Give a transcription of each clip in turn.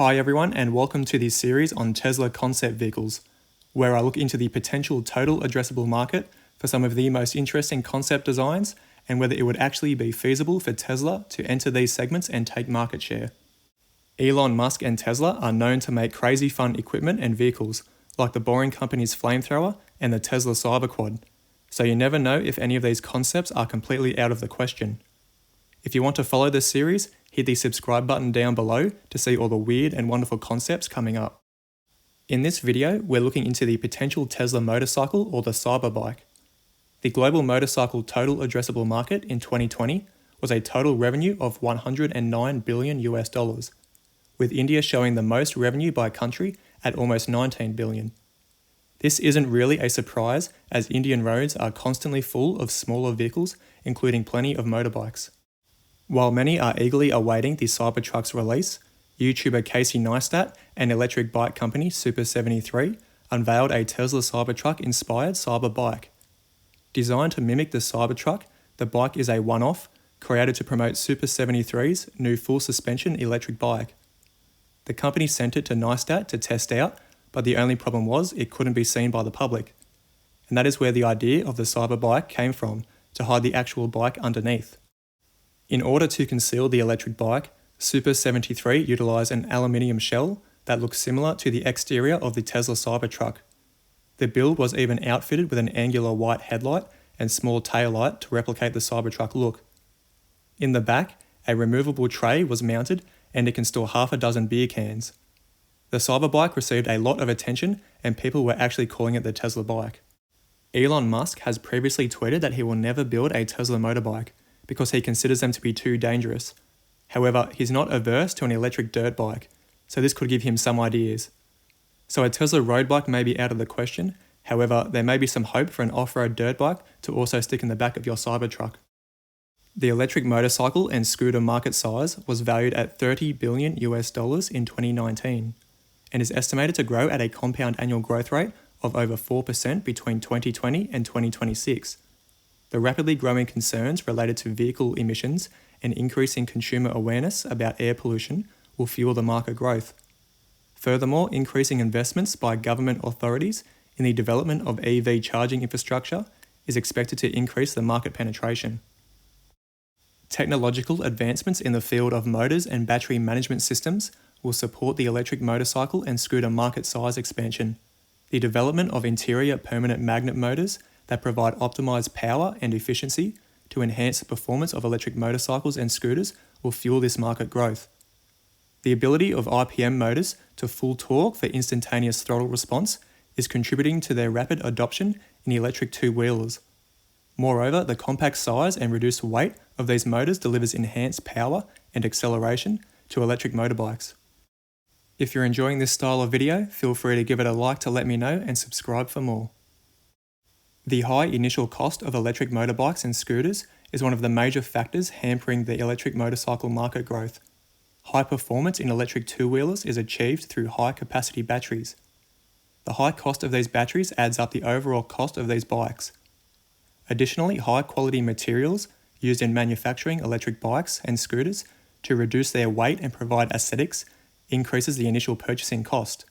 Hi everyone, and welcome to this series on Tesla concept vehicles, where I look into the potential total addressable market for some of the most interesting concept designs and whether it would actually be feasible for Tesla to enter these segments and take market share. Elon Musk and Tesla are known to make crazy fun equipment and vehicles, like the Boring Company's flamethrower and the Tesla Cyberquad, so you never know if any of these concepts are completely out of the question. If you want to follow this series, hit the subscribe button down below to see all the weird and wonderful concepts coming up. In this video, we're looking into the potential Tesla motorcycle or the Cyberbike. The global motorcycle total addressable market in 2020 was a total revenue of $109 billion, with India showing the most revenue by country at almost $19 billion. This isn't really a surprise, as Indian roads are constantly full of smaller vehicles, including plenty of motorbikes. While many are eagerly awaiting the Cybertruck's release, YouTuber Casey Neistat and electric bike company Super 73 unveiled a Tesla Cybertruck-inspired Cyberbike. Designed to mimic the Cybertruck, the bike is a one-off, created to promote Super 73's new full-suspension electric bike. The company sent it to Neistat to test out, but the only problem was it couldn't be seen by the public. And that is where the idea of the Cyberbike came from, to hide the actual bike underneath. In order to conceal the electric bike, Super 73 utilised an aluminium shell that looks similar to the exterior of the Tesla Cybertruck. The build was even outfitted with an angular white headlight and small taillight to replicate the Cybertruck look. In the back, a removable tray was mounted and it can store half a dozen beer cans. The Cyberbike received a lot of attention and people were actually calling it the Tesla bike. Elon Musk has previously tweeted that he will never build a Tesla motorbike, because he considers them to be too dangerous. However, he's not averse to an electric dirt bike, so this could give him some ideas. So a Tesla road bike may be out of the question, however, there may be some hope for an off-road dirt bike to also stick in the back of your Cybertruck. The electric motorcycle and scooter market size was valued at $30 billion in 2019, and is estimated to grow at a compound annual growth rate of over 4% between 2020 and 2026. The rapidly growing concerns related to vehicle emissions and increasing consumer awareness about air pollution will fuel the market growth. Furthermore, increasing investments by government authorities in the development of EV charging infrastructure is expected to increase the market penetration. Technological advancements in the field of motors and battery management systems will support the electric motorcycle and scooter market size expansion. The development of interior permanent magnet motors that provide optimized power and efficiency to enhance the performance of electric motorcycles and scooters will fuel this market growth. The ability of IPM motors to full torque for instantaneous throttle response is contributing to their rapid adoption in electric two-wheelers. Moreover, the compact size and reduced weight of these motors delivers enhanced power and acceleration to electric motorbikes. If you're enjoying this style of video, feel free to give it a like to let me know and subscribe for more. The high initial cost of electric motorbikes and scooters is one of the major factors hampering the electric motorcycle market growth. High performance in electric two-wheelers is achieved through high-capacity batteries. The high cost of these batteries adds up the overall cost of these bikes. Additionally, high-quality materials used in manufacturing electric bikes and scooters to reduce their weight and provide aesthetics increases the initial purchasing cost.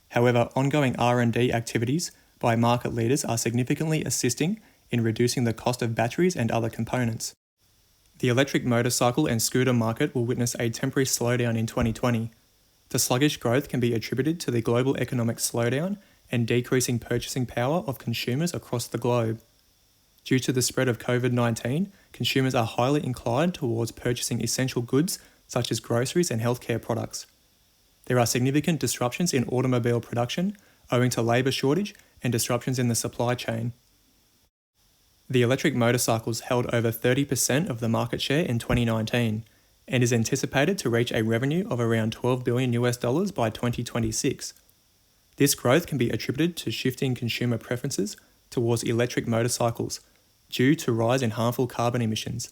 However, ongoing R&D activities by market leaders are significantly assisting in reducing the cost of batteries and other components. The electric motorcycle and scooter market will witness a temporary slowdown in 2020. The sluggish growth can be attributed to the global economic slowdown and decreasing purchasing power of consumers across the globe. Due to the spread of COVID-19, consumers are highly inclined towards purchasing essential goods such as groceries and healthcare products. There are significant disruptions in automobile production owing to labour shortage and disruptions in the supply chain. The electric motorcycles held over 30% of the market share in 2019 and is anticipated to reach a revenue of around $12 billion by 2026. This growth can be attributed to shifting consumer preferences towards electric motorcycles due to rise in harmful carbon emissions.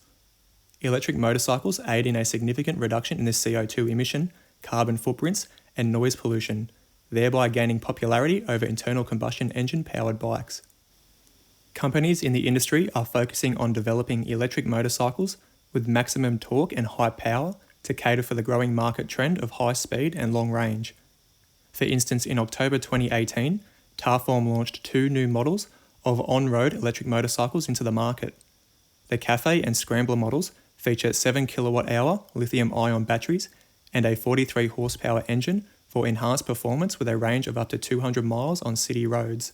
Electric motorcycles aid in a significant reduction in the CO2 emission, carbon footprints, and noise pollution, thereby gaining popularity over internal combustion engine-powered bikes. Companies in the industry are focusing on developing electric motorcycles with maximum torque and high power to cater for the growing market trend of high speed and long range. For instance, in October 2018, Tarform launched 2 new models of on-road electric motorcycles into the market. The Cafe and Scrambler models feature 7 kWh lithium-ion batteries and a 43 horsepower engine for enhanced performance with a range of up to 200 miles on city roads.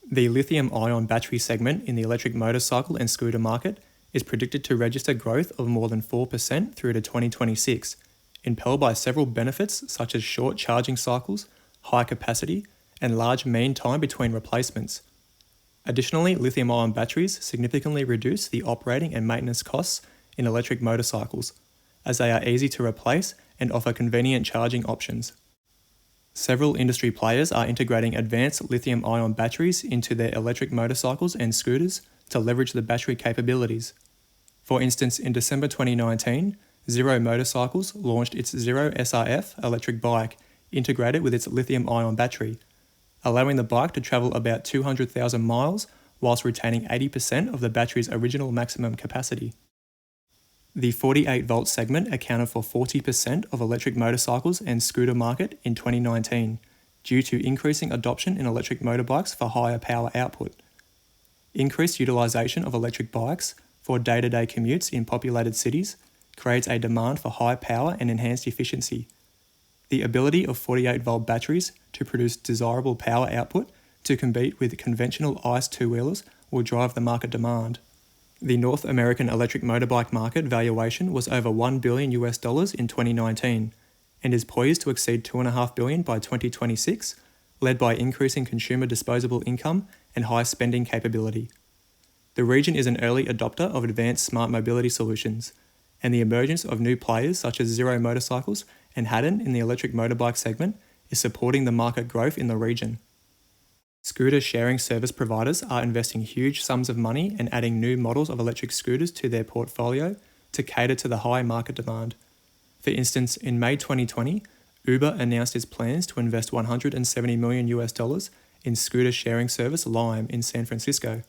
The lithium-ion battery segment in the electric motorcycle and scooter market is predicted to register growth of more than 4% through to 2026, impelled by several benefits such as short charging cycles, high capacity, and large mean time between replacements. Additionally, lithium-ion batteries significantly reduce the operating and maintenance costs in electric motorcycles, as they are easy to replace and offer convenient charging options. Several industry players are integrating advanced lithium-ion batteries into their electric motorcycles and scooters to leverage the battery capabilities. For instance, in December 2019, Zero Motorcycles launched its Zero SRF electric bike integrated with its lithium-ion battery, allowing the bike to travel about 200,000 miles whilst retaining 80% of the battery's original maximum capacity. The 48-volt segment accounted for 40% of electric motorcycles and scooter market in 2019, due to increasing adoption in electric motorbikes for higher power output. Increased utilisation of electric bikes for day-to-day commutes in populated cities creates a demand for high power and enhanced efficiency. The ability of 48-volt batteries to produce desirable power output to compete with conventional ICE two-wheelers will drive the market demand. The North American electric motorbike market valuation was over $1 billion in 2019 and is poised to exceed $2.5 billion by 2026, led by increasing consumer disposable income and high spending capability. The region is an early adopter of advanced smart mobility solutions, and the emergence of new players such as Zero Motorcycles and Haddon in the electric motorbike segment is supporting the market growth in the region. Scooter sharing service providers are investing huge sums of money and adding new models of electric scooters to their portfolio to cater to the high market demand. For instance, in May 2020, Uber announced its plans to invest $170 million in scooter sharing service Lime in San Francisco.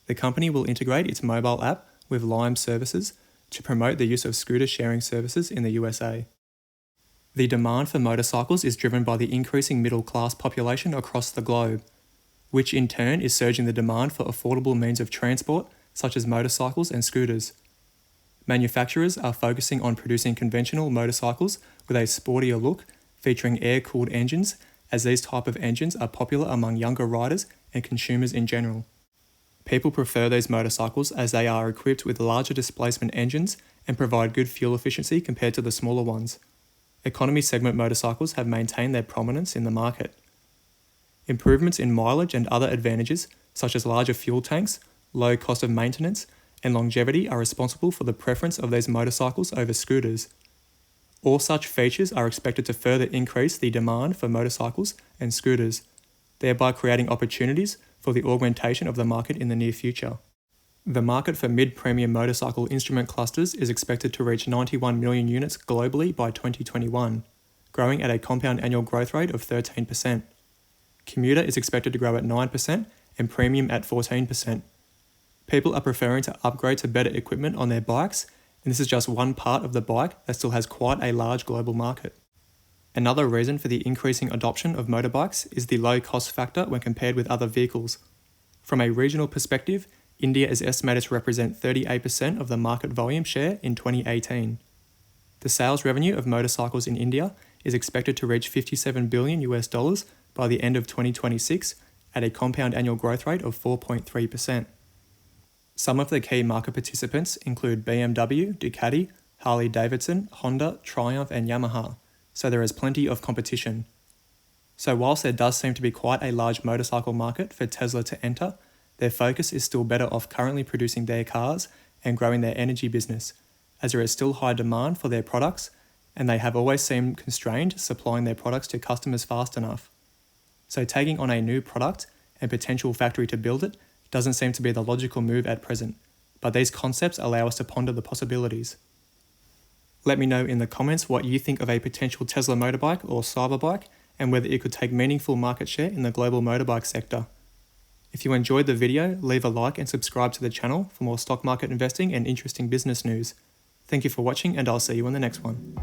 The company will integrate its mobile app with Lime services to promote the use of scooter sharing services in the USA. The demand for motorcycles is driven by the increasing middle-class population across the globe, which in turn is surging the demand for affordable means of transport such as motorcycles and scooters. Manufacturers are focusing on producing conventional motorcycles with a sportier look, featuring air-cooled engines, as these type of engines are popular among younger riders and consumers in general. People prefer these motorcycles as they are equipped with larger displacement engines and provide good fuel efficiency compared to the smaller ones. Economy segment motorcycles have maintained their prominence in the market. Improvements in mileage and other advantages, such as larger fuel tanks, low cost of maintenance, and longevity are responsible for the preference of these motorcycles over scooters. All such features are expected to further increase the demand for motorcycles and scooters, thereby creating opportunities for the augmentation of the market in the near future. The market for mid-premium motorcycle instrument clusters is expected to reach 91 million units globally by 2021, growing at a compound annual growth rate of 13%. Commuter is expected to grow at 9% and premium at 14%. People are preferring to upgrade to better equipment on their bikes, and this is just one part of the bike that still has quite a large global market. Another reason for the increasing adoption of motorbikes is the low cost factor when compared with other vehicles. From a regional perspective, India is estimated to represent 38% of the market volume share in 2018. The sales revenue of motorcycles in India is expected to reach $57 billion by the end of 2026 at a compound annual growth rate of 4.3%. Some of the key market participants include BMW, Ducati, Harley-Davidson, Honda, Triumph and Yamaha, so there is plenty of competition. So whilst there does seem to be quite a large motorcycle market for Tesla to enter, their focus is still better off currently producing their cars and growing their energy business, as there is still high demand for their products and they have always seemed constrained supplying their products to customers fast enough. So taking on a new product and potential factory to build it doesn't seem to be the logical move at present, but these concepts allow us to ponder the possibilities. Let me know in the comments what you think of a potential Tesla motorbike or Cyberbike and whether it could take meaningful market share in the global motorbike sector. If you enjoyed the video, leave a like and subscribe to the channel for more stock market investing and interesting business news. Thank you for watching, and I'll see you in the next one.